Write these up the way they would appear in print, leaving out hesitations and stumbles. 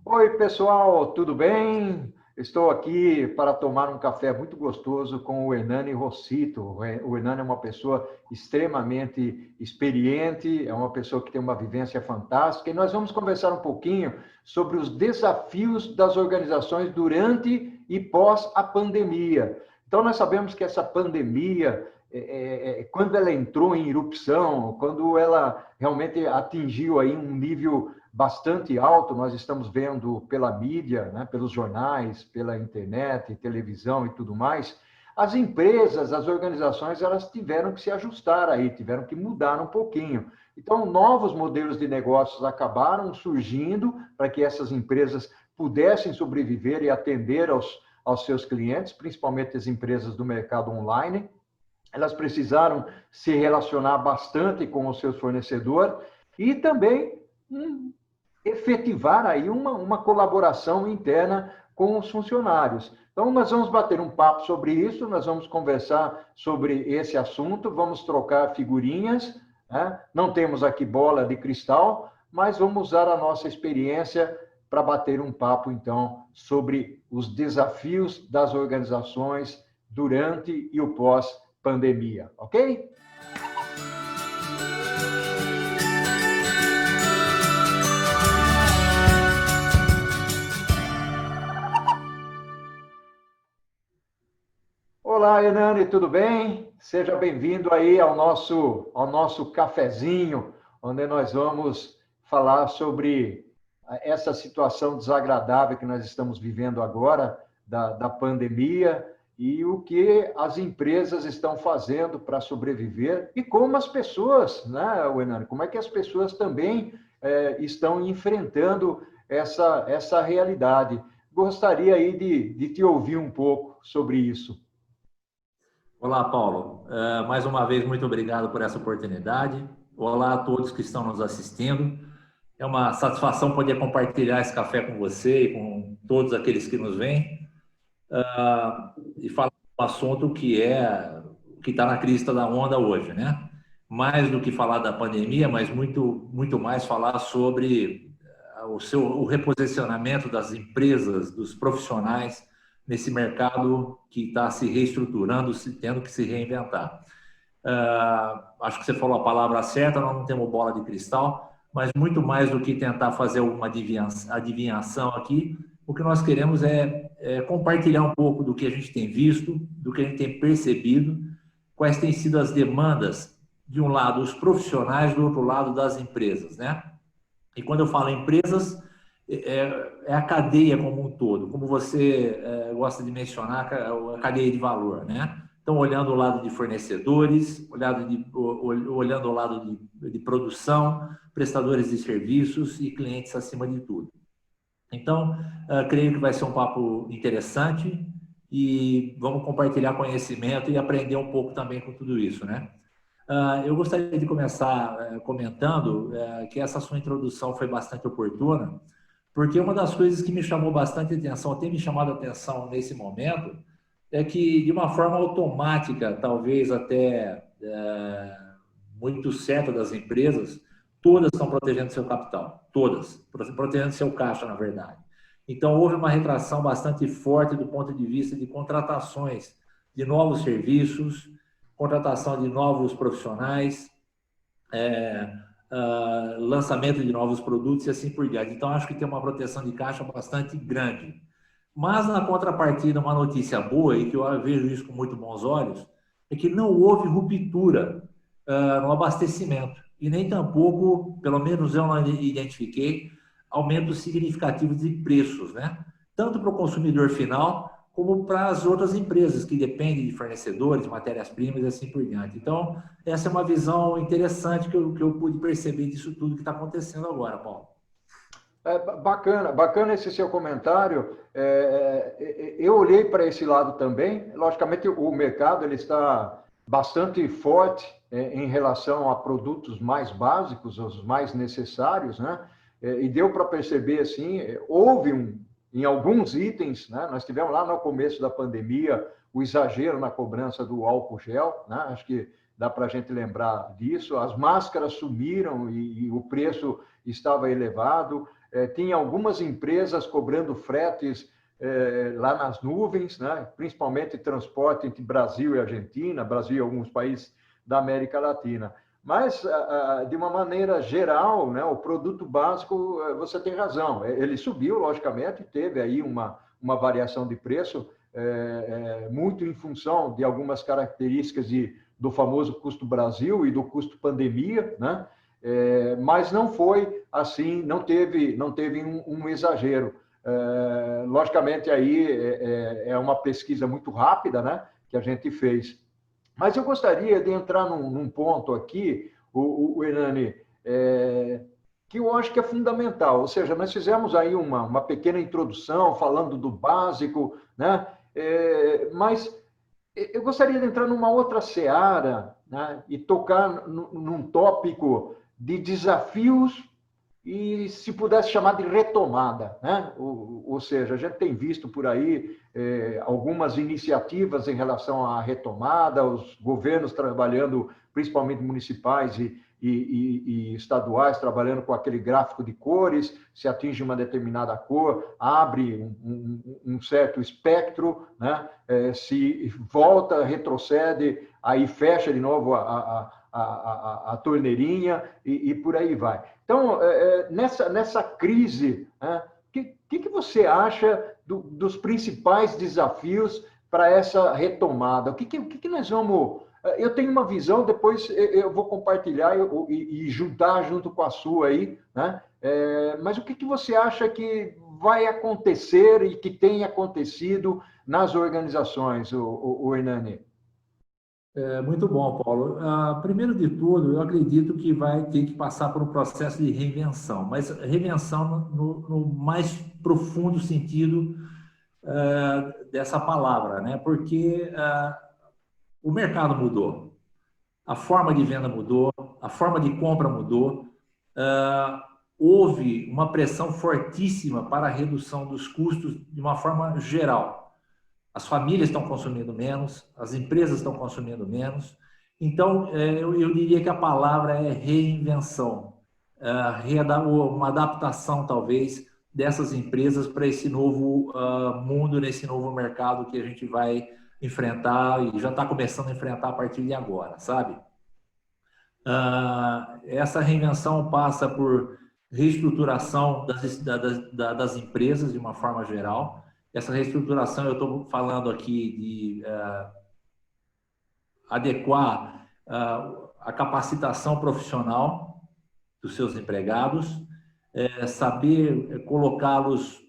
Oi, pessoal, tudo bem? Estou aqui para tomar um café muito gostoso com o Hernani Rossito. O Hernani é uma pessoa extremamente experiente, é uma pessoa que tem uma vivência fantástica, e nós vamos conversar um pouquinho sobre os desafios das organizações durante e pós a pandemia. Então, nós sabemos que essa pandemia, quando ela entrou em erupção, quando ela realmente atingiu aí um nível bastante alto, nós estamos vendo pela mídia, né, pelos jornais, pela internet, televisão e tudo mais, as empresas, as organizações, elas tiveram que se ajustar aí, tiveram que mudar um pouquinho. Então, novos modelos de negócios acabaram surgindo para que essas empresas pudessem sobreviver e atender aos seus clientes, principalmente as empresas do mercado online. Elas precisaram se relacionar bastante com os seus fornecedores e também efetivar aí uma colaboração interna com os funcionários. Então, nós vamos bater um papo sobre isso, nós vamos conversar sobre esse assunto, vamos trocar figurinhas, né? Não temos aqui bola de cristal, mas vamos usar a nossa experiência para bater um papo, então, sobre os desafios das organizações durante e o pós-pandemia, ok? Olá, Hernani, tudo bem? Seja bem-vindo aí ao nosso cafezinho, onde nós vamos falar sobre essa situação desagradável que nós estamos vivendo agora, da pandemia, e o que as empresas estão fazendo para sobreviver, e como as pessoas, né, Hernani, como é que as pessoas também estão enfrentando essa realidade. Gostaria aí de te ouvir um pouco sobre isso. Olá, Paulo. Mais uma vez, muito obrigado por essa oportunidade. Olá a todos que estão nos assistindo. É uma satisfação poder compartilhar esse café com você e com todos aqueles que nos veem e falar de um assunto que está na crista da onda hoje, né? Mais do que falar da pandemia, mas muito mais falar sobre o reposicionamento das empresas, dos profissionais nesse mercado que está se reestruturando, tendo que se reinventar. Acho que você falou a palavra certa, nós não temos bola de cristal, mas muito mais do que tentar fazer uma adivinhação aqui, o que nós queremos é compartilhar um pouco do que a gente tem visto, do que a gente tem percebido, quais têm sido as demandas, de um lado, os profissionais, do outro lado, das empresas, né? E quando eu falo empresas, é a cadeia como um todo, como você gosta de mencionar, a cadeia de valor, né? Então, olhando o lado de fornecedores, olhando o lado de produção, prestadores de serviços e clientes acima de tudo. Então, creio que vai ser um papo interessante e vamos compartilhar conhecimento e aprender um pouco também com tudo isso, né? Eu gostaria de começar comentando que essa sua introdução foi bastante oportuna, porque uma das coisas que me chamou bastante atenção, tem me chamado a atenção nesse momento, é que de uma forma automática, talvez até muito certa das empresas, todas estão protegendo seu capital, todas, protegendo seu caixa, na verdade. Então, houve uma retração bastante forte do ponto de vista de contratações de novos serviços, contratação de novos profissionais, lançamento de novos produtos e assim por diante. Então, acho que tem uma proteção de caixa bastante grande. Mas, na contrapartida, uma notícia boa, e que eu vejo isso com muito bons olhos, é que não houve ruptura no abastecimento. E nem tampouco, pelo menos eu não identifiquei, aumentos significativos de preços, né? Tanto para o consumidor final, como para as outras empresas que dependem de fornecedores, matérias-primas e assim por diante. Então, essa é uma visão interessante que eu pude perceber disso tudo que está acontecendo agora, Paulo. Bacana esse seu comentário. Eu olhei para esse lado também. Logicamente, o mercado ele está bastante forte em relação a produtos mais básicos, os mais necessários, né? E deu para perceber, assim, houve em alguns itens, né? Nós tivemos lá no começo da pandemia o exagero na cobrança do álcool gel, né? Acho que dá para a gente lembrar disso. As máscaras sumiram e o preço estava elevado. tinha algumas empresas cobrando fretes lá nas nuvens, né? Principalmente transporte entre Brasil e Argentina, Brasil e alguns países da América Latina. Mas, de uma maneira geral, né, o produto básico, você tem razão, ele subiu, logicamente, teve aí uma variação de preço, muito em função de algumas características do famoso custo Brasil e do custo pandemia, né? Mas não foi assim, não teve um exagero. Logicamente, aí é uma pesquisa muito rápida, né, que a gente fez. Mas eu gostaria de entrar num ponto aqui, o Hernani, que eu acho que é fundamental. Ou seja, nós fizemos aí uma pequena introdução falando do básico, né? Mas eu gostaria de entrar numa outra seara, né? E tocar num tópico de desafios e, se pudesse chamar de retomada, né? Ou seja, a gente tem visto por aí algumas iniciativas em relação à retomada, os governos trabalhando, principalmente municipais e estaduais, trabalhando com aquele gráfico de cores, se atinge uma determinada cor, abre um certo espectro, né? Se volta, retrocede, aí fecha de novo a torneirinha e por aí vai. Então, nessa crise, né, que você acha dos principais desafios para essa retomada? O que nós vamos... Eu tenho uma visão, depois eu vou compartilhar e juntar junto com a sua aí, né? Mas o que você acha que vai acontecer e que tem acontecido nas organizações, o Hernani? Muito bom, Paulo. Primeiro de tudo, eu acredito que vai ter que passar por um processo de reinvenção, mas reinvenção no mais profundo sentido dessa palavra, né? Porque o mercado mudou, a forma de venda mudou, a forma de compra mudou, houve uma pressão fortíssima para a redução dos custos de uma forma geral. As famílias estão consumindo menos, as empresas estão consumindo menos. Então, eu diria que a palavra é reinvenção, uma adaptação, talvez, dessas empresas para esse novo mundo, nesse novo mercado que a gente vai enfrentar e já está começando a enfrentar a partir de agora, sabe? Essa reinvenção passa por reestruturação das empresas de uma forma geral. Essa reestruturação, eu estou falando aqui de adequar a capacitação profissional dos seus empregados, saber colocá-los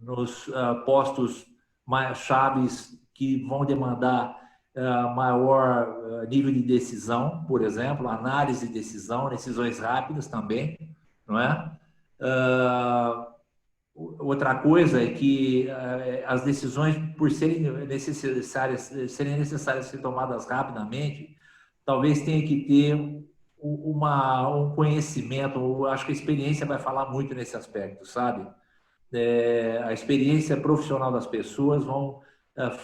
nos postos mais chaves que vão demandar maior nível de decisão, por exemplo, análise de decisão, decisões rápidas também, não é? Outra coisa é que as decisões, por serem necessárias ser tomadas rapidamente, talvez tenha que ter um conhecimento, acho que a experiência vai falar muito nesse aspecto, sabe? A experiência profissional das pessoas vão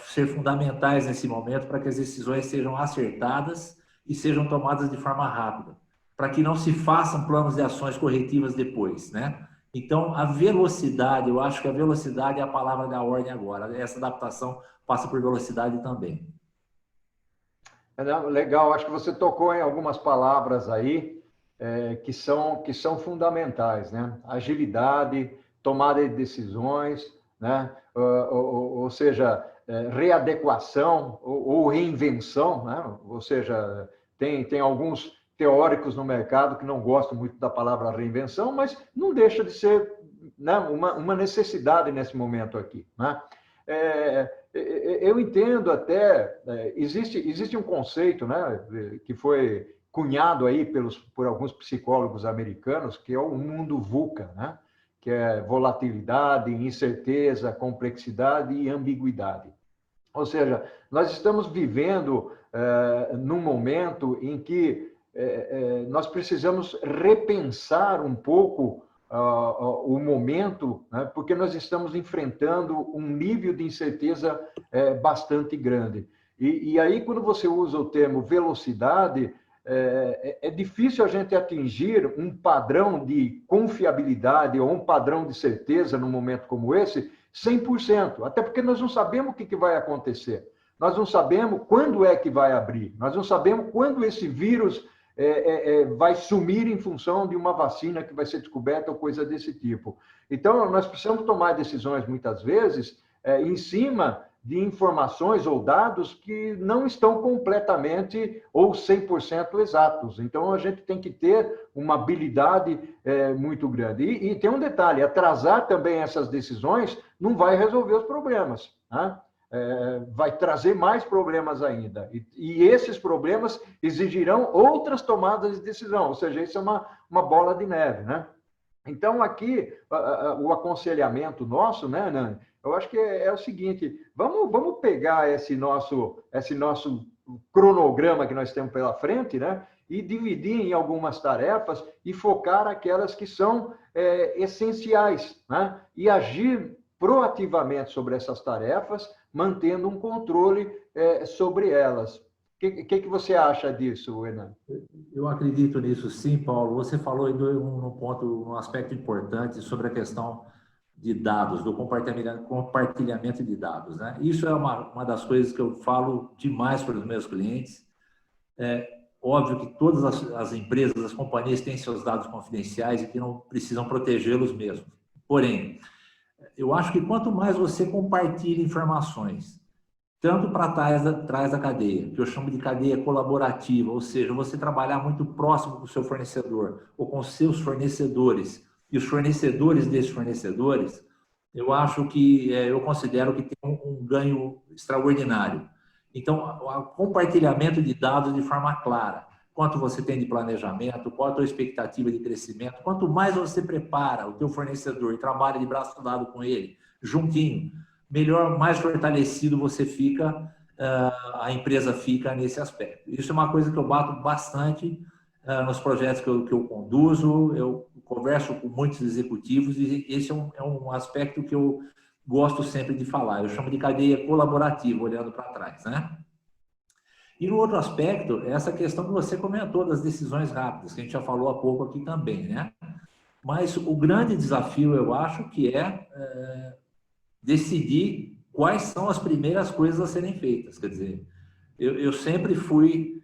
ser fundamentais nesse momento para que as decisões sejam acertadas e sejam tomadas de forma rápida, para que não se façam planos de ações corretivas depois, né? Então, a velocidade, eu acho que a velocidade é a palavra da ordem agora. Essa adaptação passa por velocidade também. Legal, acho que você tocou em algumas palavras aí que são fundamentais, né? Agilidade, tomada de decisões, né? Ou seja, readequação ou reinvenção, né? Ou seja, tem alguns teóricos no mercado que não gostam muito da palavra reinvenção, mas não deixa de ser, né, uma necessidade nesse momento aqui, né? Eu entendo até, existe um conceito, né, que foi cunhado aí por alguns psicólogos americanos, que é o mundo VUCA, né? Que é volatilidade, incerteza, complexidade e ambiguidade. Ou seja, nós estamos vivendo num momento em que nós precisamos repensar um pouco o momento, né, porque nós estamos enfrentando um nível de incerteza bastante grande. E aí, quando você usa o termo velocidade, é difícil a gente atingir um padrão de confiabilidade ou um padrão de certeza num momento como esse 100%, até porque nós não sabemos o que vai acontecer. Nós não sabemos quando é que vai abrir, nós não sabemos quando esse vírus vai sumir em função de uma vacina que vai ser descoberta ou coisa desse tipo. Então, nós precisamos tomar decisões, muitas vezes, em cima de informações ou dados que não estão completamente ou 100% exatos. Então, a gente tem que ter uma habilidade muito grande. E tem um detalhe, atrasar também essas decisões não vai resolver os problemas, né? Vai trazer mais problemas ainda. E esses problemas exigirão outras tomadas de decisão, ou seja, isso é uma bola de neve, né? Então, aqui, o aconselhamento nosso, né, Nani? Eu acho que é o seguinte, vamos pegar esse nosso cronograma que nós temos pela frente, né? E dividir em algumas tarefas e focar aquelas que são essenciais, né? E agir proativamente sobre essas tarefas, mantendo um controle sobre elas. O que você acha disso, Hernani? Eu acredito nisso sim, Paulo. Você falou um aspecto importante sobre a questão de dados, do compartilhamento de dados, né? Isso é uma das coisas que eu falo demais para os meus clientes. É óbvio que todas as empresas, as companhias têm seus dados confidenciais e que não precisam protegê-los mesmo. Porém, eu acho que quanto mais você compartilha informações, tanto para trás da cadeia, que eu chamo de cadeia colaborativa, ou seja, você trabalhar muito próximo com o seu fornecedor ou com os seus fornecedores e os fornecedores desses fornecedores, eu acho que, eu considero que tem um ganho extraordinário. Então, o compartilhamento de dados de forma clara, quanto você tem de planejamento, qual a tua expectativa de crescimento, quanto mais você prepara o teu fornecedor e trabalha de braço dado com ele, juntinho, melhor, mais fortalecido você fica, a empresa fica nesse aspecto. Isso é uma coisa que eu bato bastante nos projetos que eu conduzo, eu converso com muitos executivos e esse é um aspecto que eu gosto sempre de falar. Eu chamo de cadeia colaborativa, olhando para trás, né? E no outro aspecto, essa questão que você comentou das decisões rápidas, que a gente já falou há pouco aqui também, né? Mas o grande desafio, eu acho, que decidir quais são as primeiras coisas a serem feitas. Quer dizer, eu sempre fui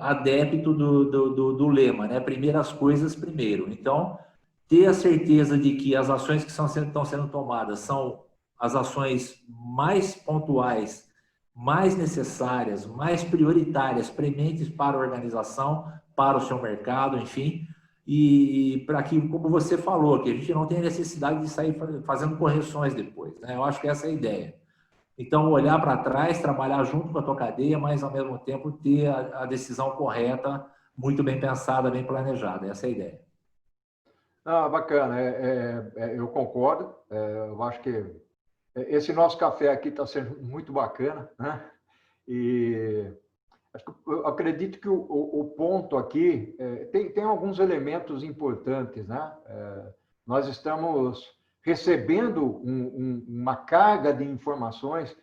adepto do lema, né? Primeiras coisas primeiro. Então, ter a certeza de que as ações que estão sendo tomadas são as ações mais pontuais, mais necessárias, mais prioritárias, prementes para a organização, para o seu mercado, enfim, e para que, como você falou, que a gente não tenha necessidade de sair fazendo correções depois, né? Eu acho que essa é a ideia. Então, olhar para trás, trabalhar junto com a tua cadeia, mas, ao mesmo tempo, ter a decisão correta, muito bem pensada, bem planejada. Essa é a ideia. Bacana. Eu concordo. Eu acho que esse nosso café aqui está sendo muito bacana, né? E eu acredito que o ponto aqui tem alguns elementos importantes, né? Nós estamos recebendo uma carga de informações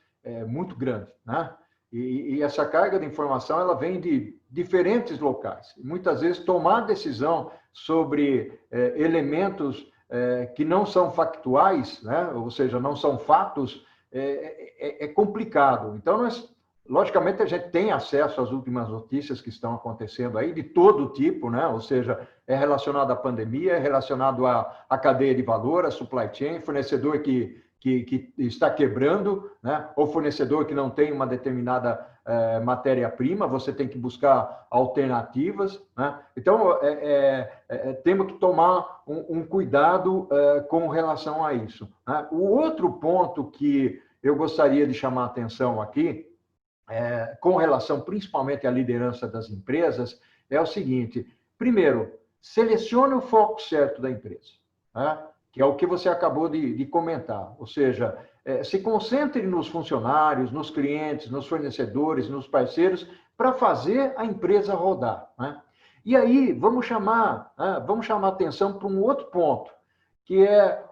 muito grande, né? E essa carga de informação ela vem de diferentes locais. Muitas vezes tomar decisão sobre elementos que não são factuais, né? Ou seja, não são fatos, é complicado. Então, logicamente, a gente tem acesso às últimas notícias que estão acontecendo aí, de todo tipo, né? Ou seja, é relacionado à pandemia, é relacionado à cadeia de valor, à supply chain, fornecedor que está quebrando, né? Ou fornecedor que não tem uma determinada matéria-prima, você tem que buscar alternativas, né? Então, temos que tomar um cuidado com relação a isso, né? O outro ponto que eu gostaria de chamar a atenção aqui, com relação principalmente à liderança das empresas, é o seguinte: primeiro, selecione o foco certo da empresa, né? Que é o que você acabou de comentar, ou seja, se concentre nos funcionários, nos clientes, nos fornecedores, nos parceiros, para fazer a empresa rodar, né? E aí, vamos chamar atenção para um outro ponto, que é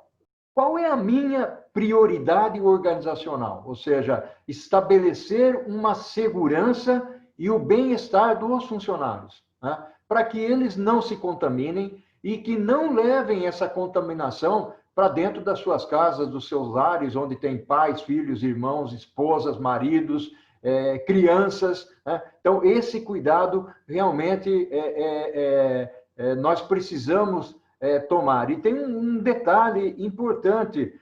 qual é a minha prioridade organizacional, ou seja, estabelecer uma segurança e o bem-estar dos funcionários. né? Para que eles não se contaminem e que não levem essa contaminação para dentro das suas casas, dos seus lares, onde tem pais, filhos, irmãos, esposas, maridos, crianças, né? Então, esse cuidado realmente nós precisamos tomar. E tem um detalhe importante,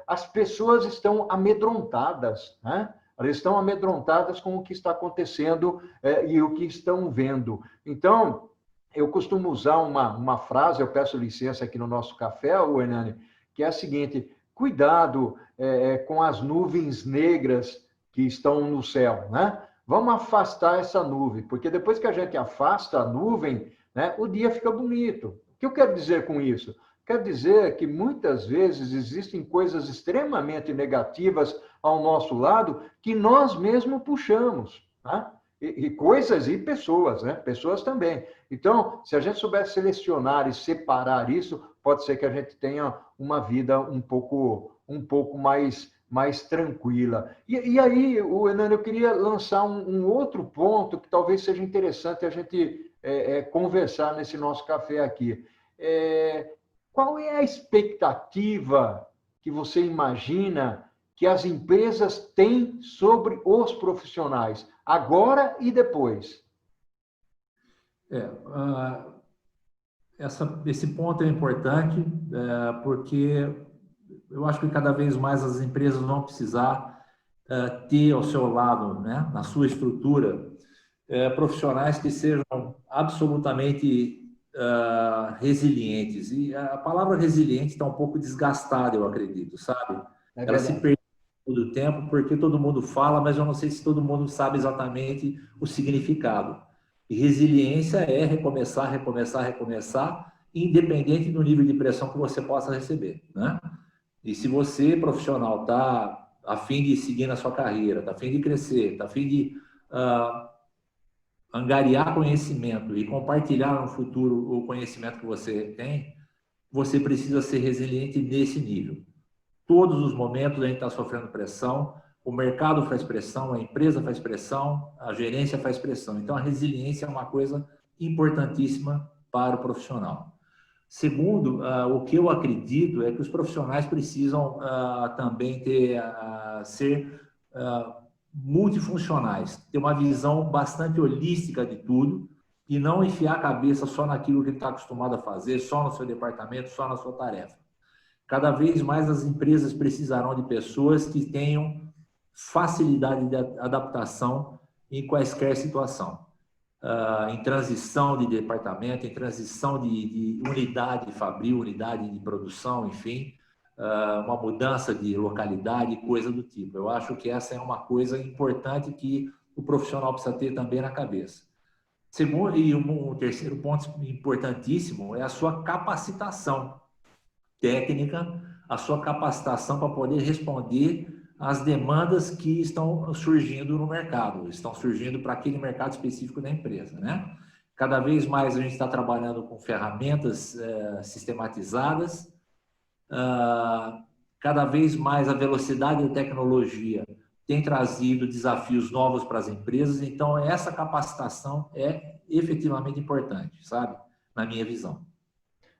as pessoas estão amedrontadas, né? Elas estão amedrontadas com o que está acontecendo e o que estão vendo. Então, eu costumo usar uma frase, eu peço licença aqui no nosso café, Hernani, que é a seguinte: cuidado com as nuvens negras que estão no céu, né? Vamos afastar essa nuvem, porque depois que a gente afasta a nuvem, né, o dia fica bonito. O que eu quero dizer com isso? Quero dizer que muitas vezes existem coisas extremamente negativas ao nosso lado que nós mesmos puxamos, né? E coisas e pessoas, né? Pessoas também. Então, se a gente souber selecionar e separar isso, pode ser que a gente tenha uma vida um pouco mais tranquila. E aí, Hernani, eu queria lançar um outro ponto que talvez seja interessante a gente conversar nesse nosso café aqui. Qual é a expectativa que você imagina que as empresas têm sobre os profissionais, agora e depois? Esse ponto é importante, porque eu acho que cada vez mais as empresas vão precisar ter ao seu lado, né, na sua estrutura, profissionais que sejam absolutamente resilientes. E a palavra resiliente está um pouco desgastada, eu acredito, sabe? Ela se perde todo o tempo porque todo mundo fala, mas eu não sei se todo mundo sabe exatamente o significado. E resiliência é recomeçar, recomeçar, recomeçar, independente do nível de pressão que você possa receber, né? E se você, profissional, está a fim de seguir na sua carreira, está a fim de crescer, está a fim de angariar conhecimento e compartilhar no futuro o conhecimento que você tem, você precisa ser resiliente nesse nível. Todos os momentos a gente está sofrendo pressão, o mercado faz pressão, a empresa faz pressão, a gerência faz pressão. Então, a resiliência é uma coisa importantíssima para o profissional. Segundo, o que eu acredito é que os profissionais precisam também ser multifuncionais, ter uma visão bastante holística de tudo e não enfiar a cabeça só naquilo que ele está acostumado a fazer, só no seu departamento, só na sua tarefa. Cada vez mais as empresas precisarão de pessoas que tenham facilidade de adaptação em quaisquer situação. Em transição de departamento, em transição de unidade fabril, unidade de produção, enfim, uma mudança de localidade, coisa do tipo. Eu acho que essa é uma coisa importante que o profissional precisa ter também na cabeça. Segundo, e um terceiro ponto importantíssimo é a sua capacitação técnica, a sua capacitação para poder responder às demandas que estão surgindo no mercado, estão surgindo para aquele mercado específico da empresa, né? Cada vez mais a gente está trabalhando com ferramentas sistematizadas, cada vez mais a velocidade da tecnologia tem trazido desafios novos para as empresas, então essa capacitação é efetivamente importante, sabe? Na minha visão.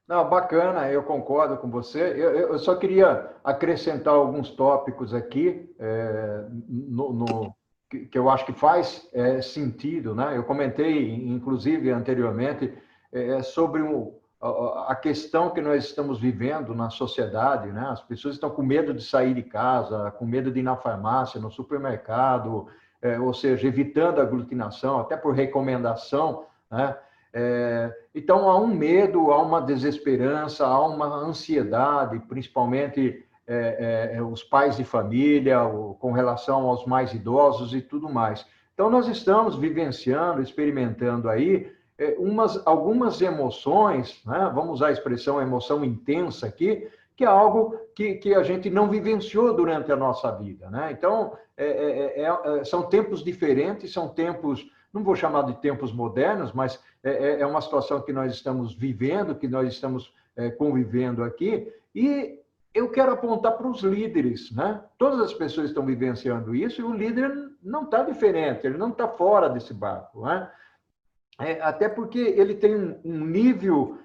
Não, bacana, eu concordo com você. Eu só queria acrescentar alguns tópicos aqui que eu acho que faz sentido, né? Eu comentei, inclusive, anteriormente, sobre a questão que nós estamos vivendo na sociedade, né? As pessoas estão com medo de sair de casa, com medo de ir na farmácia, no supermercado, ou seja, evitando a aglutinação, até por recomendação, né? Então, há um medo, há uma desesperança, há uma ansiedade, principalmente os pais de família, com relação aos mais idosos e tudo mais. Então, nós estamos vivenciando, experimentando aí algumas emoções, né? Vamos usar a expressão emoção intensa aqui, que é algo que a gente não vivenciou durante a nossa vida, né? Então, são tempos diferentes, são tempos, não vou chamar de tempos modernos, mas é uma situação que nós estamos vivendo, que nós estamos convivendo aqui, e eu quero apontar para os líderes, né? Todas as pessoas estão vivenciando isso e o líder não está diferente, ele não está fora desse barco, né? até porque ele tem um nível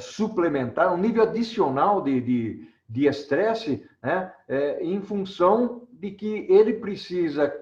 suplementar, um nível adicional de estresse, né, em função de que ele precisa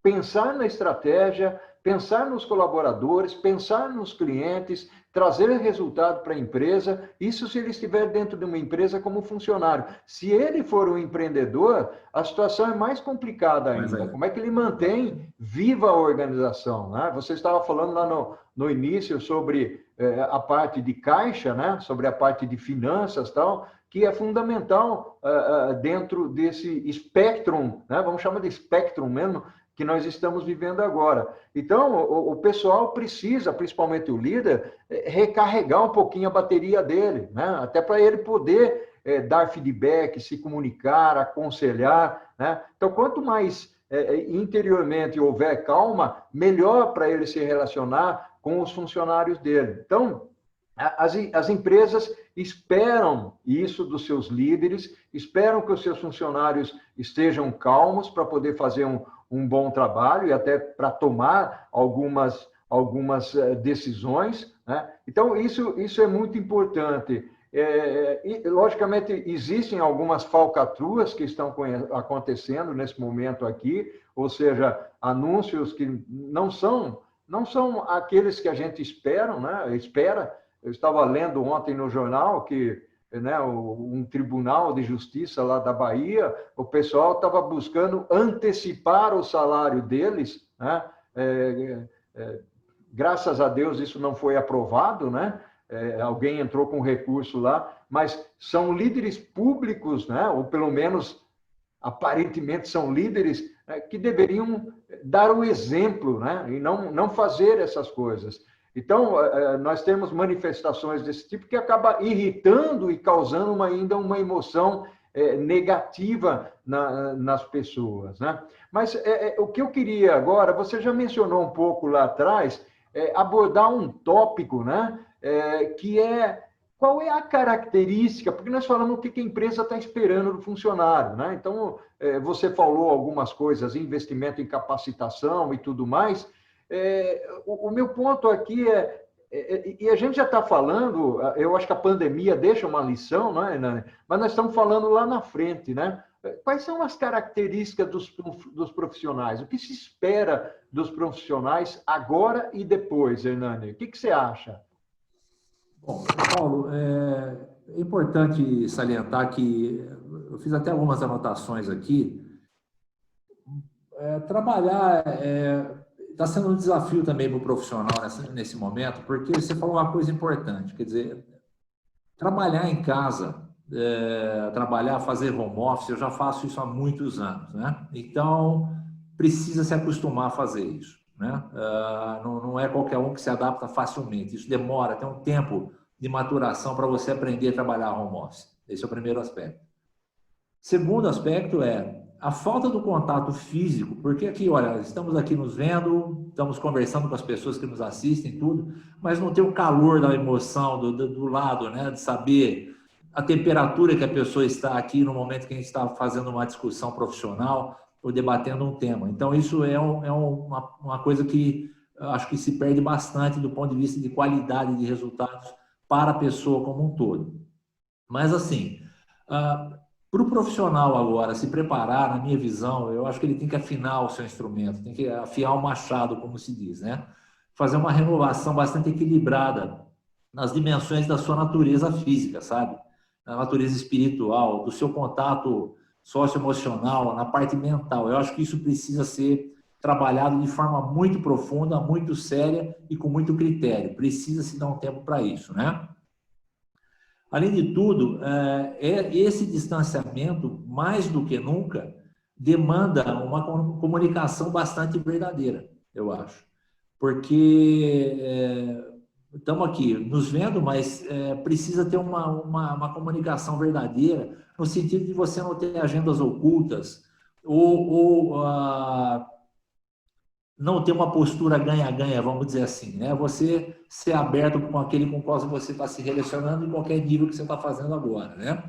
pensar na estratégia, pensar nos colaboradores, pensar nos clientes, trazer resultado para a empresa, isso se ele estiver dentro de uma empresa como funcionário. Se ele for um empreendedor, a situação é mais complicada ainda. Como é que ele mantém viva a organização, né? Você estava falando lá no início sobre a parte de caixa, né? Sobre a parte de finanças e tal, que é fundamental dentro desse espectro, né? Vamos chamar de espectro mesmo, que nós estamos vivendo agora. Então, o pessoal precisa, principalmente o líder, recarregar um pouquinho a bateria dele, né? Até para ele poder dar feedback, se comunicar, aconselhar, né? Então, quanto mais interiormente houver calma, melhor para ele se relacionar com os funcionários dele. Então, as empresas esperam isso dos seus líderes, esperam que os seus funcionários estejam calmos para poder fazer um bom trabalho e até para tomar algumas decisões, né? Então, isso é muito importante. E, logicamente, existem algumas falcatruas que estão acontecendo nesse momento aqui, ou seja, anúncios que não são aqueles que a gente espera, né? Eu estava lendo ontem no jornal que, né, um tribunal de justiça lá da Bahia, o pessoal estava buscando antecipar o salário deles, né? Graças a Deus isso não foi aprovado, né? Alguém entrou com recurso lá, mas são líderes públicos, né? Ou pelo menos aparentemente são líderes que deveriam dar o exemplo, né? E não fazer essas coisas. Então, nós temos manifestações desse tipo que acaba irritando e causando ainda uma emoção negativa nas pessoas, né? Mas o que eu queria agora, você já mencionou um pouco lá atrás, abordar um tópico, né? Que é qual é a característica, porque nós falamos o que a empresa está esperando do funcionário, né? Então, você falou algumas coisas, investimento em capacitação e tudo mais. O meu ponto aqui e a gente já está falando, eu acho que a pandemia deixa uma lição, não é, Nani? Mas nós estamos falando lá na frente, né? Quais são as características dos profissionais? O que se espera dos profissionais agora e depois, Hernani? O que você acha? Bom, Paulo, é importante salientar que eu fiz até algumas anotações aqui. Trabalhar está sendo um desafio também para o profissional nesse momento, porque você falou uma coisa importante, quer dizer, trabalhar em casa, fazer home office, eu já faço isso há muitos anos, né? Então, precisa se acostumar a fazer isso, né? Não é qualquer um que se adapta facilmente, isso demora, tem um tempo de maturação para você aprender a trabalhar home office. Esse é o primeiro aspecto. Segundo aspecto a falta do contato físico, porque aqui, olha, estamos aqui nos vendo, estamos conversando com as pessoas que nos assistem, tudo, mas não tem o calor da emoção do lado, né, de saber a temperatura que a pessoa está aqui no momento que a gente está fazendo uma discussão profissional ou debatendo um tema. Então, isso é uma coisa que acho que se perde bastante do ponto de vista de qualidade de resultados para a pessoa como um todo. Mas, assim, para o profissional agora se preparar, na minha visão, eu acho que ele tem que afinar o seu instrumento, tem que afiar o machado, como se diz, né? Fazer uma renovação bastante equilibrada nas dimensões da sua natureza física, sabe? Na natureza espiritual, do seu contato socioemocional, na parte mental. Eu acho que isso precisa ser trabalhado de forma muito profunda, muito séria e com muito critério. Precisa se dar um tempo para isso, né? Além de tudo, esse distanciamento, mais do que nunca, demanda uma comunicação bastante verdadeira, eu acho. Porque estamos aqui nos vendo, mas precisa ter uma comunicação verdadeira, no sentido de você não ter agendas ocultas ou não ter uma postura ganha-ganha, vamos dizer assim, né? Você ser aberto com aquele com o qual você está se relacionando em qualquer nível que você está fazendo agora, né?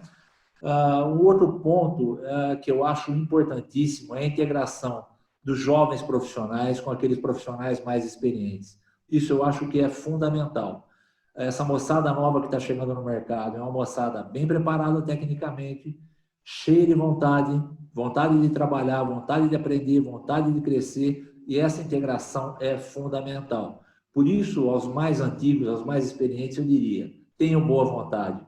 Um outro ponto que eu acho importantíssimo é a integração dos jovens profissionais com aqueles profissionais mais experientes. Isso eu acho que é fundamental. Essa moçada nova que está chegando no mercado é uma moçada bem preparada tecnicamente, cheia de vontade, vontade de trabalhar, vontade de aprender, vontade de crescer, e essa integração é fundamental. Por isso, aos mais antigos, aos mais experientes, eu diria, tenham boa vontade,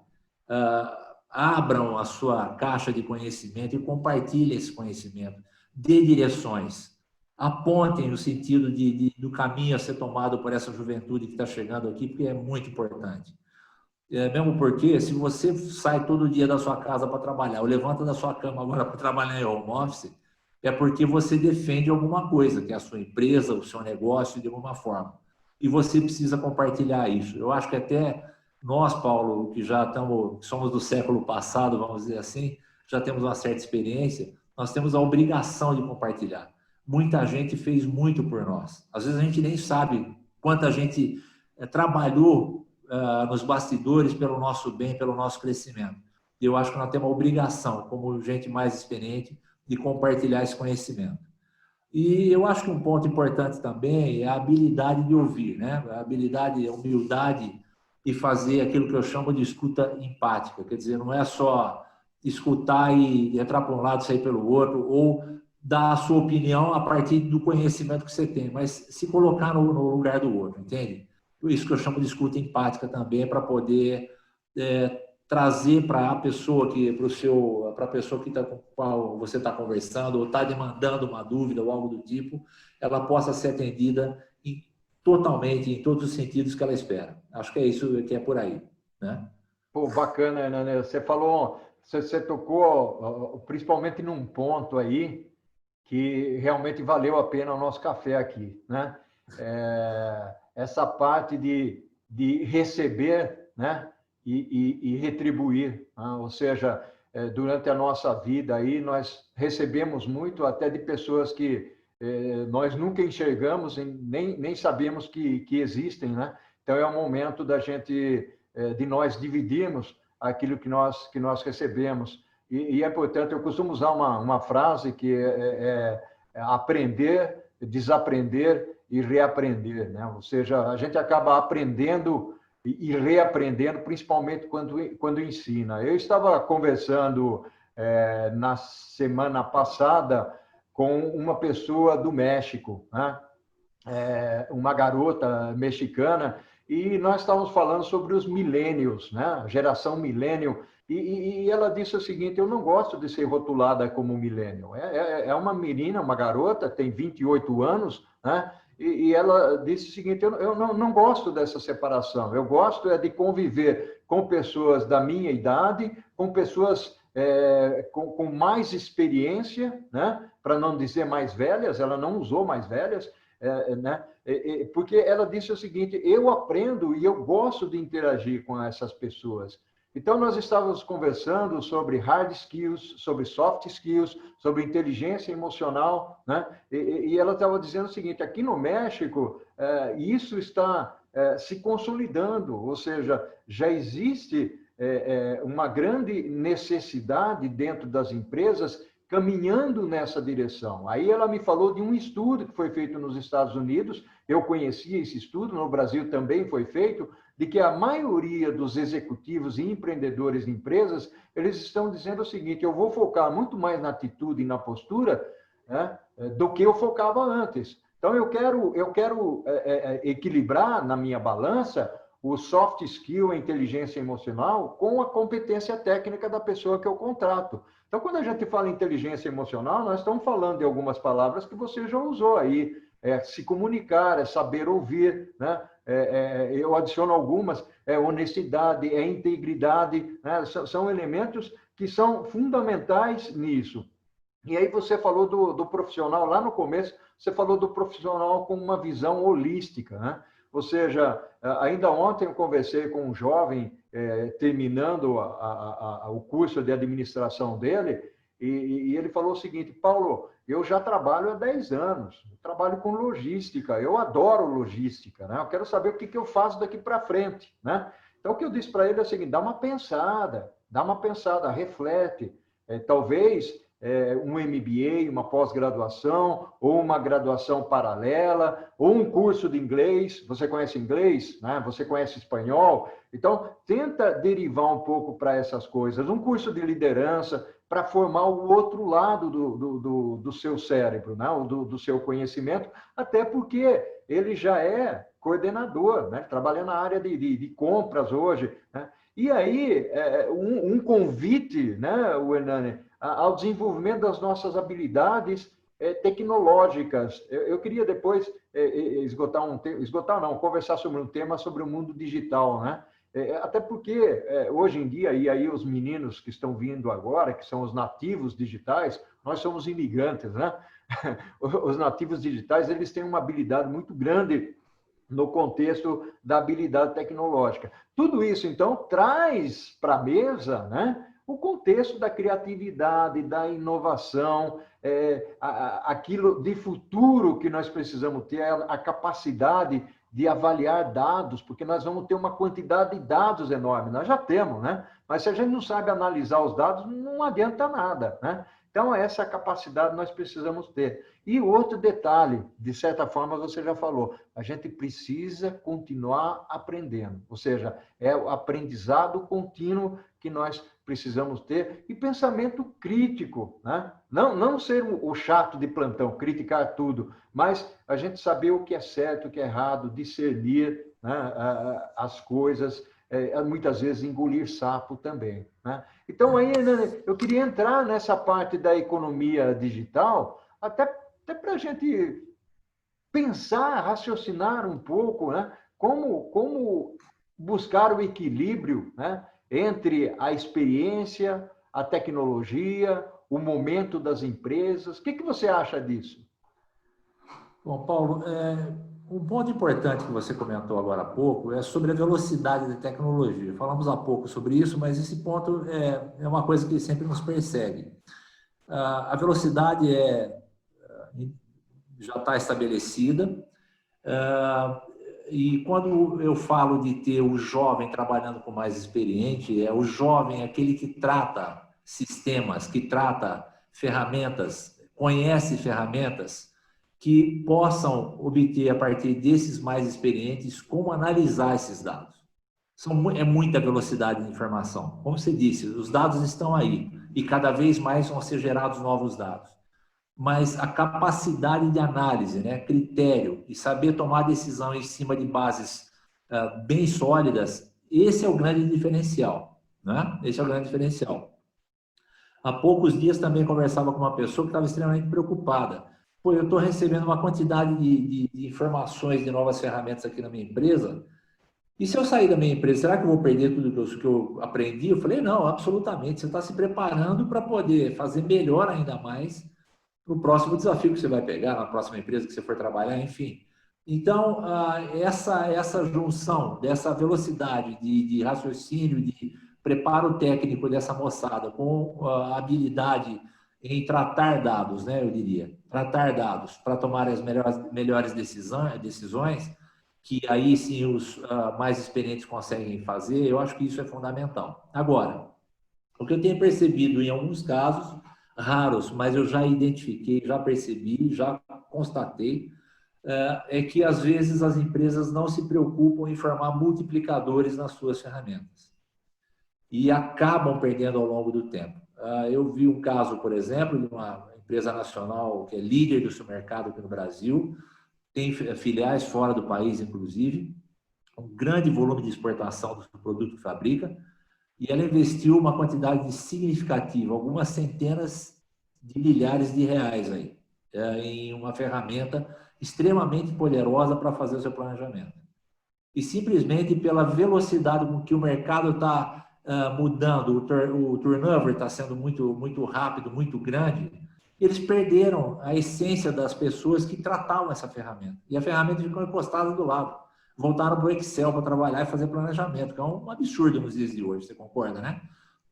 abram a sua caixa de conhecimento e compartilhem esse conhecimento, dê direções, apontem no sentido do caminho a ser tomado por essa juventude que está chegando aqui, porque é muito importante. Mesmo porque, se você sai todo dia da sua casa para trabalhar, ou levanta da sua cama agora para trabalhar em home office, é porque você defende alguma coisa, que é a sua empresa, o seu negócio, de alguma forma. E você precisa compartilhar isso. Eu acho que até nós, Paulo, que já somos do século passado, vamos dizer assim, já temos uma certa experiência, nós temos a obrigação de compartilhar. Muita gente fez muito por nós. Às vezes a gente nem sabe quanta gente trabalhou nos bastidores pelo nosso bem, pelo nosso crescimento. E eu acho que nós temos a obrigação, como gente mais experiente, de compartilhar esse conhecimento. E eu acho que um ponto importante também é a habilidade de ouvir, né? A habilidade, a humildade de fazer aquilo que eu chamo de escuta empática. Quer dizer, não é só escutar e entrar para um lado e sair pelo outro, ou dar a sua opinião a partir do conhecimento que você tem, mas se colocar no lugar do outro, entende? Isso que eu chamo de escuta empática também, para poder trazer para a pessoa para a pessoa que com a qual você está conversando, ou está demandando uma dúvida ou algo do tipo, ela possa ser atendida totalmente, em todos os sentidos que ela espera. Acho que é isso que é por aí, né? Pô, bacana, né? Você falou, você tocou principalmente num ponto aí que realmente valeu a pena o nosso café aqui, né? Essa parte de receber, né? E retribuir, né? Ou seja, durante a nossa vida aí nós recebemos muito até de pessoas que nós nunca enxergamos e nem sabemos que existem, né? Então é um momento da gente de nós dividirmos aquilo que nós recebemos. E é importante, eu costumo usar uma frase que é aprender, desaprender e reaprender, né? Ou seja, a gente acaba aprendendo e reaprendendo, principalmente quando ensina. Eu estava conversando na semana passada com uma pessoa do México, né? Uma garota mexicana, e nós estávamos falando sobre os millennials, né? Geração millennial, e ela disse o seguinte: eu não gosto de ser rotulada como millennial. É uma menina, uma garota, tem 28 anos, né? E ela disse o seguinte: eu não gosto dessa separação, eu gosto de conviver com pessoas da minha idade, com pessoas com mais experiência, né? Para não dizer mais velhas, ela não usou mais velhas, né? Porque ela disse o seguinte: eu aprendo e eu gosto de interagir com essas pessoas. Então, nós estávamos conversando sobre hard skills, sobre soft skills, sobre inteligência emocional, né? E ela estava dizendo o seguinte: aqui no México, isso está se consolidando, ou seja, já existe uma grande necessidade dentro das empresas caminhando nessa direção. Aí ela me falou de um estudo que foi feito nos Estados Unidos, eu conhecia esse estudo, no Brasil também foi feito, de que a maioria dos executivos e empreendedores de empresas, eles estão dizendo o seguinte: eu vou focar muito mais na atitude e na postura, né, do que eu focava antes. Então, eu quero equilibrar na minha balança o soft skill, a inteligência emocional, com a competência técnica da pessoa que eu contrato. Então, quando a gente fala em inteligência emocional, nós estamos falando de algumas palavras que você já usou aí. Se comunicar, saber ouvir, né? Eu adiciono algumas, honestidade, integridade, né? São elementos que são fundamentais nisso. E aí você falou do profissional, lá no começo, você falou do profissional com uma visão holística, né? Ou seja, ainda ontem eu conversei com um jovem terminando o curso de administração dele, e ele falou o seguinte: Paulo, eu já trabalho há 10 anos, eu trabalho com logística, eu adoro logística, né? Eu quero saber o que eu faço daqui para frente, né? Então, o que eu disse para ele é o seguinte: dá uma pensada, reflete, talvez um MBA, uma pós-graduação, ou uma graduação paralela, ou um curso de inglês. Você conhece inglês, né? Você conhece espanhol? Então, tenta derivar um pouco para essas coisas. Um curso de liderança para formar o outro lado do seu cérebro, né? Do seu conhecimento, até porque ele já é coordenador, né? Trabalha na área de compras hoje, né? E aí, um convite, né, Hernani, ao desenvolvimento das nossas habilidades tecnológicas. Eu queria depois conversar sobre um tema sobre o mundo digital, né? Até porque, hoje em dia, e aí os meninos que estão vindo agora, que são os nativos digitais, nós somos imigrantes, né? Os nativos digitais, eles têm uma habilidade muito grande no contexto da habilidade tecnológica. Tudo isso, então, traz para a mesa, né, o contexto da criatividade, da inovação, aquilo de futuro que nós precisamos ter, a capacidade de avaliar dados, porque nós vamos ter uma quantidade de dados enorme. Nós já temos, né? Mas se a gente não sabe analisar os dados, não adianta nada, né? Então, essa capacidade nós precisamos ter. E outro detalhe, de certa forma, você já falou, a gente precisa continuar aprendendo, ou seja, é o aprendizado contínuo que nós precisamos ter e pensamento crítico, né? Não ser o chato de plantão, criticar tudo, mas a gente saber o que é certo, o que é errado, discernir, né, as coisas, muitas vezes engolir sapo também, né? Então, aí, eu queria entrar nessa parte da economia digital, até para a gente pensar, raciocinar um pouco, né? Como buscar o equilíbrio, né, entre a experiência, a tecnologia, o momento das empresas. O que você acha disso? Bom, Paulo, um ponto importante que você comentou agora há pouco é sobre a velocidade da tecnologia. Falamos há pouco sobre isso, mas esse ponto é uma coisa que sempre nos persegue. A velocidade já está estabelecida, e quando eu falo de ter o jovem trabalhando com mais experiente, o jovem aquele que trata sistemas, que trata ferramentas, conhece ferramentas, que possam obter, a partir desses mais experientes, como analisar esses dados. É muita velocidade de informação. Como você disse, os dados estão aí e cada vez mais vão ser gerados novos dados. Mas a capacidade de análise, né, critério e saber tomar decisão em cima de bases bem sólidas, esse é o grande diferencial, né? Esse é o grande diferencial. Há poucos dias também conversava com uma pessoa que estava extremamente preocupada. Pô, eu estou recebendo uma quantidade de informações de novas ferramentas aqui na minha empresa, e se eu sair da minha empresa, será que eu vou perder tudo que eu aprendi? Eu falei, não, absolutamente, você está se preparando para poder fazer melhor ainda mais no próximo desafio que você vai pegar, na próxima empresa que você for trabalhar, enfim. Então, essa junção dessa velocidade de raciocínio, de preparo técnico dessa moçada com a habilidade em tratar dados, né, eu diria, tratar dados para tomar as melhores decisões, que aí sim os mais experientes conseguem fazer, eu acho que isso é fundamental. Agora, o que eu tenho percebido em alguns casos, raros, mas eu já identifiquei, já percebi, já constatei, é que às vezes as empresas não se preocupam em formar multiplicadores nas suas ferramentas e acabam perdendo ao longo do tempo. Eu vi um caso, por exemplo, de uma empresa nacional que é líder do seu mercado aqui no Brasil, tem filiais fora do país, inclusive, um grande volume de exportação do produto que fabrica, e ela investiu uma quantidade significativa, algumas centenas de milhares de reais aí, em uma ferramenta extremamente poderosa para fazer o seu planejamento. E simplesmente pela velocidade com que o mercado está mudando, o turnover está sendo muito rápido, muito grande, eles perderam a essência das pessoas que tratavam essa ferramenta. E a ferramenta ficou encostada do lado. Voltaram para o Excel para trabalhar e fazer planejamento, que é um absurdo nos dias de hoje, você concorda, né?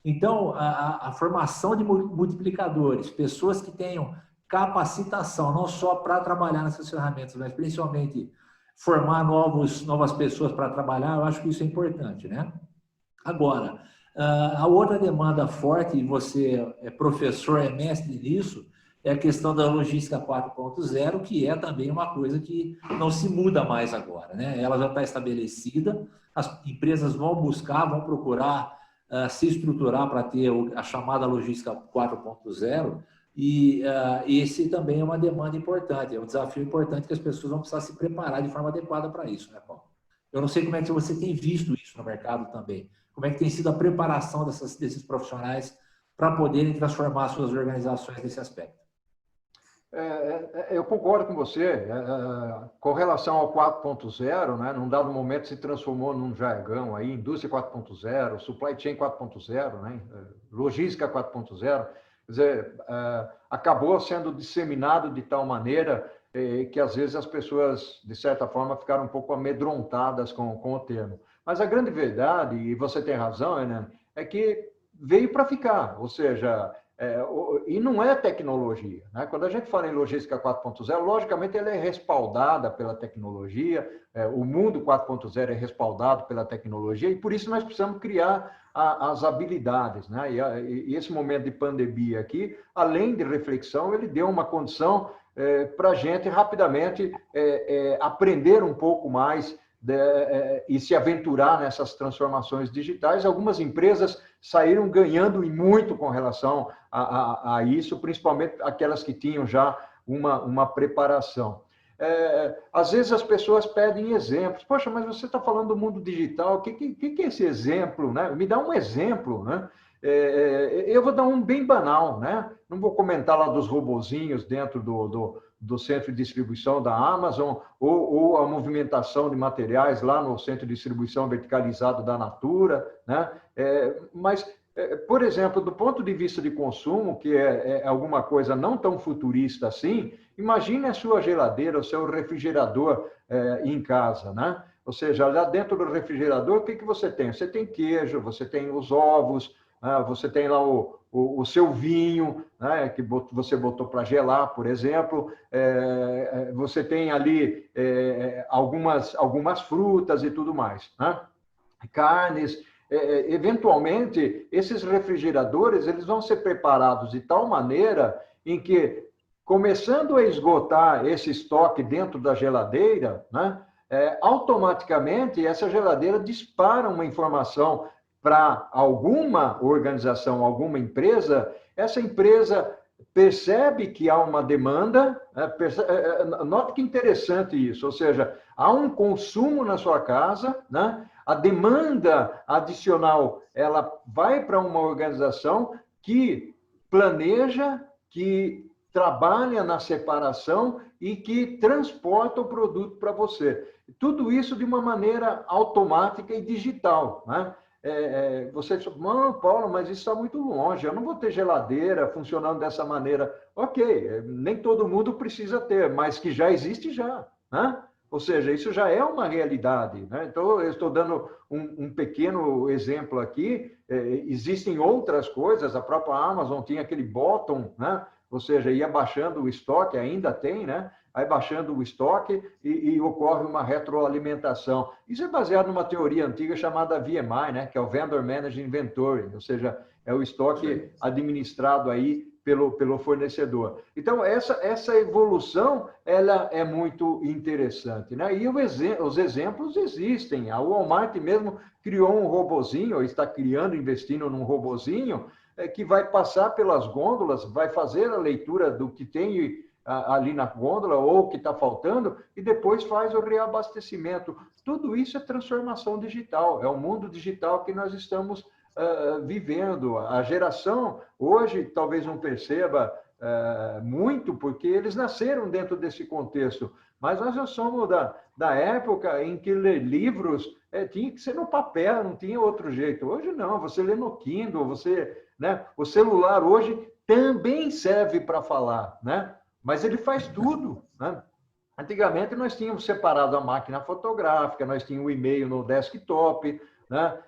Então, a formação de multiplicadores, pessoas que tenham capacitação, não só para trabalhar nessas ferramentas, mas principalmente formar novas pessoas para trabalhar, eu acho que isso é importante, né? Agora, A outra demanda forte, e você é professor, é mestre nisso, é a questão da logística 4.0, que é também uma coisa que não se muda mais agora, né? Ela já está estabelecida, as empresas vão buscar, vão procurar se estruturar para ter a chamada logística 4.0, e esse também é uma demanda importante, é um desafio importante que as pessoas vão precisar se preparar de forma adequada para isso, né, Paulo? Eu não sei como é que você tem visto isso no mercado também. Como é que tem sido a preparação desses profissionais para poderem transformar suas organizações nesse aspecto? Eu concordo com você. Com relação ao 4.0, né, num dado momento se transformou num jargão aí, indústria 4.0, supply chain 4.0, né, logística 4.0. Quer dizer, acabou sendo disseminado de tal maneira que às vezes as pessoas, de certa forma, ficaram um pouco amedrontadas com o termo. Mas a grande verdade, e você tem razão, Renan, é que veio para ficar, ou seja, e não é tecnologia, né? Quando a gente fala em logística 4.0, logicamente ela é respaldada pela tecnologia, o mundo 4.0 é respaldado pela tecnologia, e por isso nós precisamos criar as habilidades, né? E esse momento de pandemia aqui, além de reflexão, ele deu uma condição para a gente rapidamente aprender um pouco mais e se aventurar nessas transformações digitais. Algumas empresas saíram ganhando e muito com relação a isso, principalmente aquelas que tinham já uma preparação. Às vezes as pessoas pedem exemplos. Poxa, mas você está falando do mundo digital, o que é esse exemplo? Né? Me dá um exemplo, né? Eu vou dar um bem banal, né? Não vou comentar lá dos robozinhos dentro do centro de distribuição da Amazon ou a movimentação de materiais lá no centro de distribuição verticalizado da Natura, né? Mas, por exemplo, do ponto de vista de consumo, que é alguma coisa não tão futurista assim, imagine a sua geladeira, o seu refrigerador em casa, né? Ou seja, lá dentro do refrigerador, o que você tem? Você tem queijo, você tem os ovos, você tem lá o seu vinho, né, que você botou para gelar, por exemplo, você tem ali algumas frutas e tudo mais, né? Carnes. Eventualmente, esses refrigeradores eles vão ser preparados de tal maneira em que, começando a esgotar esse estoque dentro da geladeira, né, automaticamente essa geladeira dispara uma informação para alguma organização, alguma empresa, essa empresa percebe que há uma demanda, note que interessante isso, ou seja, há um consumo na sua casa, né? A demanda adicional, ela vai para uma organização que planeja, que trabalha na separação e que transporta o produto para você. Tudo isso de uma maneira automática e digital, né? Você diz, não, Paulo, mas isso está muito longe, eu não vou ter geladeira funcionando dessa maneira. Ok, nem todo mundo precisa ter, mas que já existe já, né? Ou seja, isso já é uma realidade, né? Então, eu estou dando um pequeno exemplo aqui, existem outras coisas, a própria Amazon tinha aquele bottom, né? Ou seja, ia baixando o estoque, ainda tem, né? Aí baixando o estoque e ocorre uma retroalimentação. Isso é baseado numa teoria antiga chamada VMI, né? Que é o Vendor Managed Inventory, ou seja, é o estoque administrado aí pelo fornecedor. Então, essa evolução ela é muito interessante, né? E os exemplos existem. A Walmart mesmo criou um robozinho, ou está criando, investindo num robozinho, que vai passar pelas gôndolas, vai fazer a leitura do que tem ali na gôndola ou o que está faltando e depois faz o reabastecimento. Tudo isso é transformação digital, é o mundo digital que nós estamos vivendo. A geração hoje talvez não perceba muito, porque eles nasceram dentro desse contexto, mas nós já somos da época em que ler livros tinha que ser no papel, não tinha outro jeito. Hoje não, você lê no Kindle, né? O celular hoje também serve para falar, né? Mas ele faz tudo, né? Antigamente nós tínhamos separado a máquina fotográfica, nós tínhamos o e-mail no desktop, né?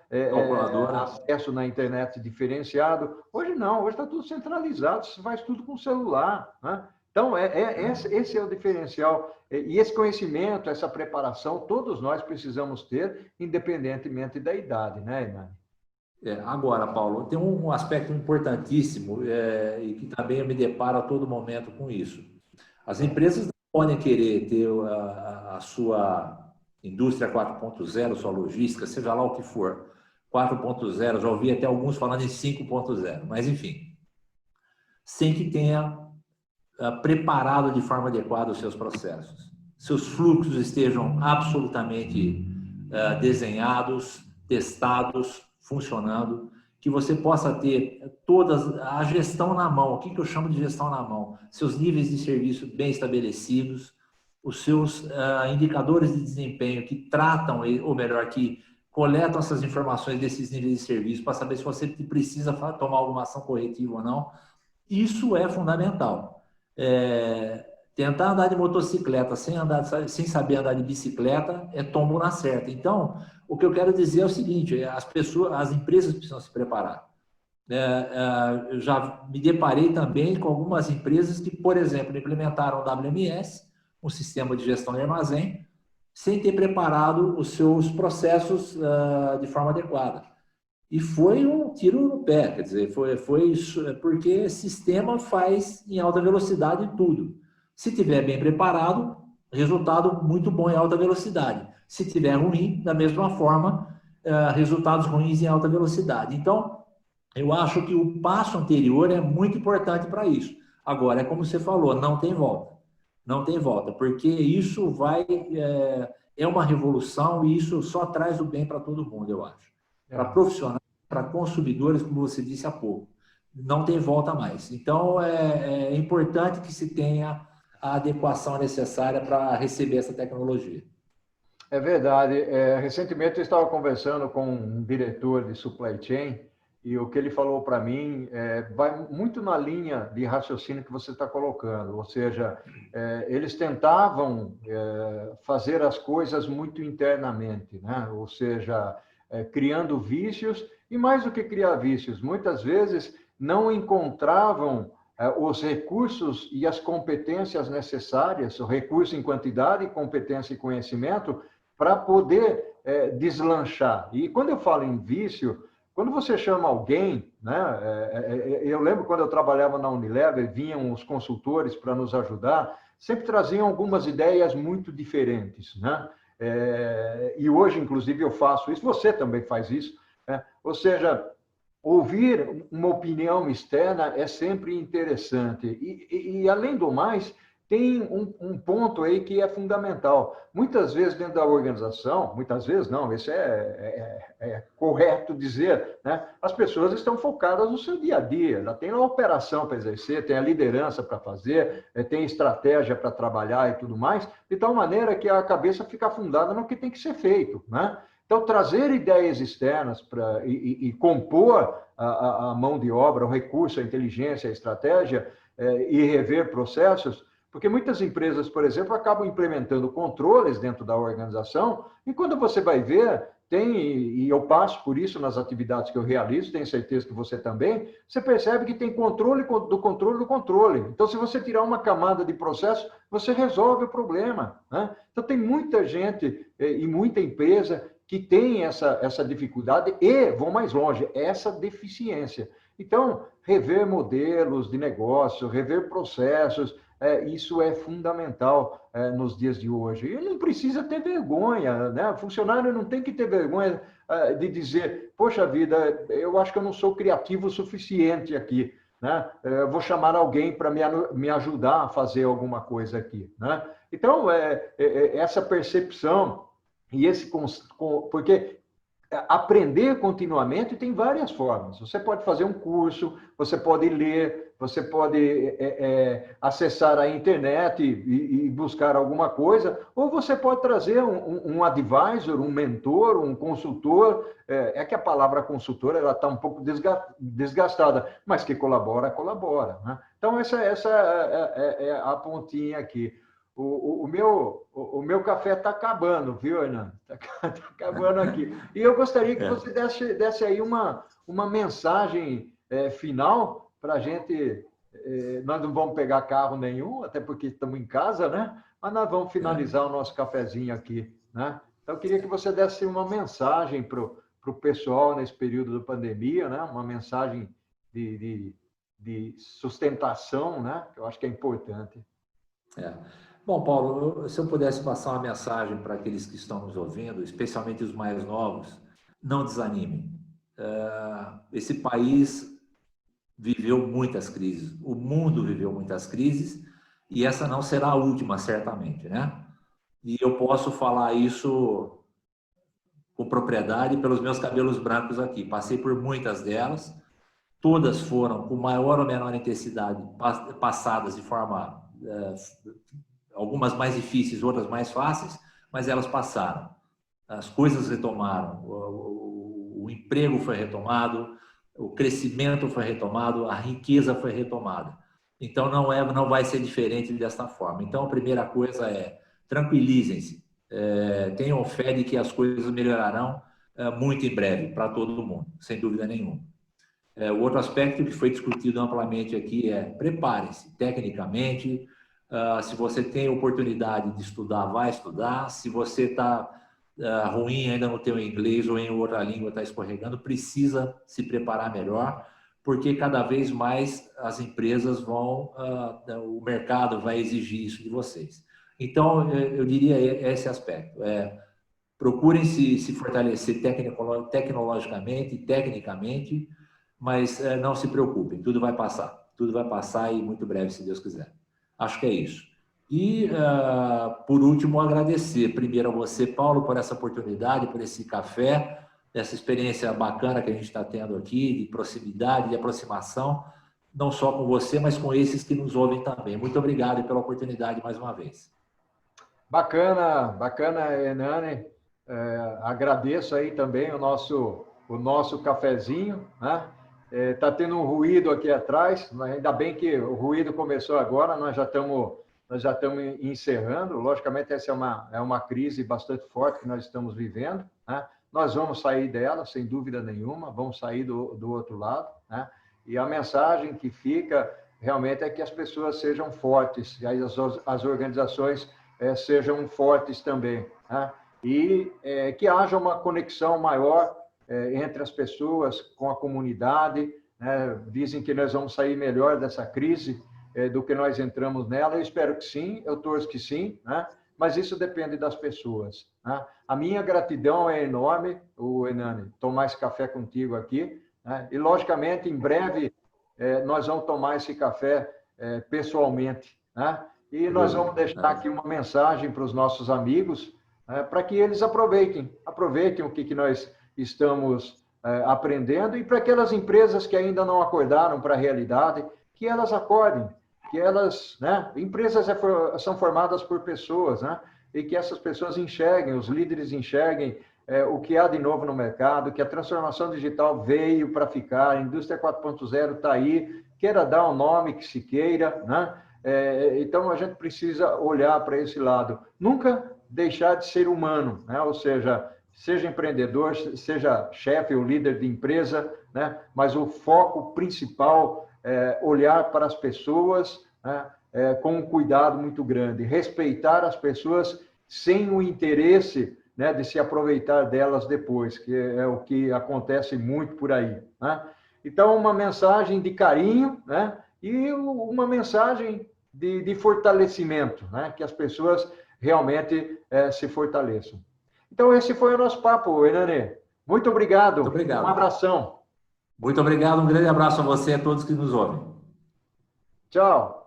Acesso na internet diferenciado. Hoje não, hoje está tudo centralizado, você faz tudo com o celular, né? Então, esse é o diferencial. E esse conhecimento, essa preparação, todos nós precisamos ter, independentemente da idade, né, Hernani? Agora, Paulo, tem um aspecto importantíssimo e que também eu me deparo a todo momento com isso. As empresas não podem querer ter a sua indústria 4.0, sua logística, seja lá o que for, 4.0, já ouvi até alguns falando em 5.0, mas enfim, sem que tenha preparado de forma adequada os seus processos. Seus fluxos estejam absolutamente desenhados, testados, funcionando, que você possa ter toda a gestão na mão. O que eu chamo de gestão na mão? Seus níveis de serviço bem estabelecidos, os seus indicadores de desempenho que tratam, ou melhor, que coletam essas informações desses níveis de serviço para saber se você precisa tomar alguma ação corretiva ou não. Isso é fundamental. Tentar andar de motocicleta sem saber andar de bicicleta é tombo na certa. Então, o que eu quero dizer é o seguinte: as empresas precisam se preparar. Eu já me deparei também com algumas empresas que, por exemplo, implementaram o WMS, um sistema de gestão de armazém, sem ter preparado os seus processos de forma adequada. E foi um tiro no pé, quer dizer, foi porque sistema faz em alta velocidade tudo. Se tiver bem preparado, resultado muito bom em alta velocidade. Se tiver ruim, da mesma forma, resultados ruins em alta velocidade. Então, eu acho que o passo anterior é muito importante para isso. Agora, é como você falou, não tem volta. Não tem volta, porque isso é uma revolução e isso só traz o bem para todo mundo, eu acho. Para profissionais, para consumidores, como você disse há pouco. Não tem volta mais. Então, é importante que se tenha a adequação necessária para receber essa tecnologia. É verdade. Recentemente eu estava conversando com um diretor de supply chain e o que ele falou para mim vai muito na linha de raciocínio que você está colocando. Ou seja, eles tentavam fazer as coisas muito internamente, né? Ou seja, criando vícios e mais do que criar vícios, muitas vezes não encontravam os recursos e as competências necessárias, o recurso em quantidade, competência e conhecimento, para poder deslanchar. E quando eu falo em vício, quando você chama alguém, né? Eu lembro quando eu trabalhava na Unilever, vinham os consultores para nos ajudar, sempre traziam algumas ideias muito diferentes, né? E hoje, inclusive, eu faço isso, você também faz isso, né? Ou seja, ouvir uma opinião externa é sempre interessante. E além do mais, tem um ponto aí que é fundamental. Muitas vezes dentro da organização, muitas vezes não, isso é correto dizer, né? As pessoas estão focadas no seu dia a dia, ela tem a operação para exercer, tem a liderança para fazer, tem estratégia para trabalhar e tudo mais, de tal maneira que a cabeça fica afundada no que tem que ser feito, né? Então, trazer ideias externas e compor a mão de obra, o recurso, a inteligência, a estratégia e rever processos, porque muitas empresas, por exemplo, acabam implementando controles dentro da organização e quando você vai ver, e eu passo por isso nas atividades que eu realizo, tenho certeza que você também, você percebe que tem controle do controle do controle. Então, se você tirar uma camada de processo, você resolve o problema, né? Então, tem muita gente e muita empresa que tem essa dificuldade e, vão mais longe, essa deficiência. Então, rever modelos de negócio, rever processos, isso é fundamental nos dias de hoje. E não precisa ter vergonha, né? O funcionário não tem que ter vergonha de dizer, poxa vida, eu acho que eu não sou criativo o suficiente aqui, né? Eu vou chamar alguém para me ajudar a fazer alguma coisa aqui, né? Então, essa percepção e porque aprender continuamente tem várias formas. Você pode fazer um curso, você pode ler, você pode acessar a internet e buscar alguma coisa, ou você pode trazer um advisor, um mentor, um consultor. É que a palavra consultor ela está um pouco desgastada, mas que colabora, colabora, né? Então, essa é a pontinha aqui. O meu café está acabando, viu, Hernando? Está acabando aqui. E eu gostaria que você desse aí uma mensagem final para a gente. Nós não vamos pegar carro nenhum, até porque estamos em casa, né? Mas nós vamos finalizar o nosso cafezinho aqui, né? Então, eu queria que você desse uma mensagem para o pessoal nesse período da pandemia, né? Uma mensagem de sustentação, né? Que eu acho que é importante. Bom, Paulo, se eu pudesse passar uma mensagem para aqueles que estão nos ouvindo, especialmente os mais novos, não desanimem. Esse país viveu muitas crises, o mundo viveu muitas crises, e essa não será a última, certamente, né? E eu posso falar isso com propriedade pelos meus cabelos brancos aqui. Passei por muitas delas, todas foram com maior ou menor intensidade passadas de forma, algumas mais difíceis, outras mais fáceis, mas elas passaram. As coisas retomaram, o emprego foi retomado, o crescimento foi retomado, a riqueza foi retomada. Então, não vai ser diferente desta forma. Então, a primeira coisa é tranquilizem-se, tenham fé de que as coisas melhorarão muito em breve para todo mundo, sem dúvida nenhuma. O outro aspecto que foi discutido amplamente aqui é prepare-se tecnicamente. Se você tem oportunidade de estudar, vai estudar. Se você está ruim ainda no teu inglês ou em outra língua, está escorregando, precisa se preparar melhor, porque cada vez mais as empresas o mercado vai exigir isso de vocês. Então, eu diria esse aspecto. Procurem se fortalecer tecnologicamente, tecnicamente, mas não se preocupem, tudo vai passar e muito breve, se Deus quiser. Acho que é isso. E, por último, agradecer primeiro a você, Paulo, por essa oportunidade, por esse café, essa experiência bacana que a gente está tendo aqui, de proximidade, de aproximação, não só com você, mas com esses que nos ouvem também. Muito obrigado pela oportunidade mais uma vez. Bacana, bacana, Hernani. Agradeço aí também o nosso cafezinho, né? Tá tendo um ruído aqui atrás, mas ainda bem que o ruído começou agora, nós já estamos encerrando. Logicamente, essa é uma crise bastante forte que nós estamos vivendo, né? Nós vamos sair dela, sem dúvida nenhuma, vamos sair do outro lado, né? E a mensagem que fica realmente é que as pessoas sejam fortes, e as organizações sejam fortes também, né? E que haja uma conexão maior entre as pessoas, com a comunidade, né? Dizem que nós vamos sair melhor dessa crise do que nós entramos nela. Eu espero que sim, eu torço que sim, né? Mas isso depende das pessoas, né? A minha gratidão é enorme, Hernani, tomar esse café contigo aqui, né? E, logicamente, em breve, nós vamos tomar esse café pessoalmente, né? E nós vamos deixar aqui uma mensagem para os nossos amigos, para que eles aproveitem o que nós estamos aprendendo, e para aquelas empresas que ainda não acordaram para a realidade, que elas acordem, que elas, né? Empresas são formadas por pessoas, né? E que essas pessoas enxerguem, os líderes enxerguem o que há de novo no mercado, que a transformação digital veio para ficar, a indústria 4.0 está aí, queira dar um nome que se queira, né? Então, a gente precisa olhar para esse lado. Nunca deixar de ser humano, né? Ou seja empreendedor, seja chefe ou líder de empresa, né? Mas o foco principal é olhar para as pessoas, né? Com um cuidado muito grande, respeitar as pessoas sem o interesse, né, de se aproveitar delas depois, que é o que acontece muito por aí, né? Então, uma mensagem de carinho, né? E uma mensagem de fortalecimento, né? Que as pessoas realmente se fortaleçam. Então, esse foi o nosso papo, Hernani. Muito obrigado. Muito obrigado. Um abração. Muito obrigado, um grande abraço a você e a todos que nos ouvem. Tchau.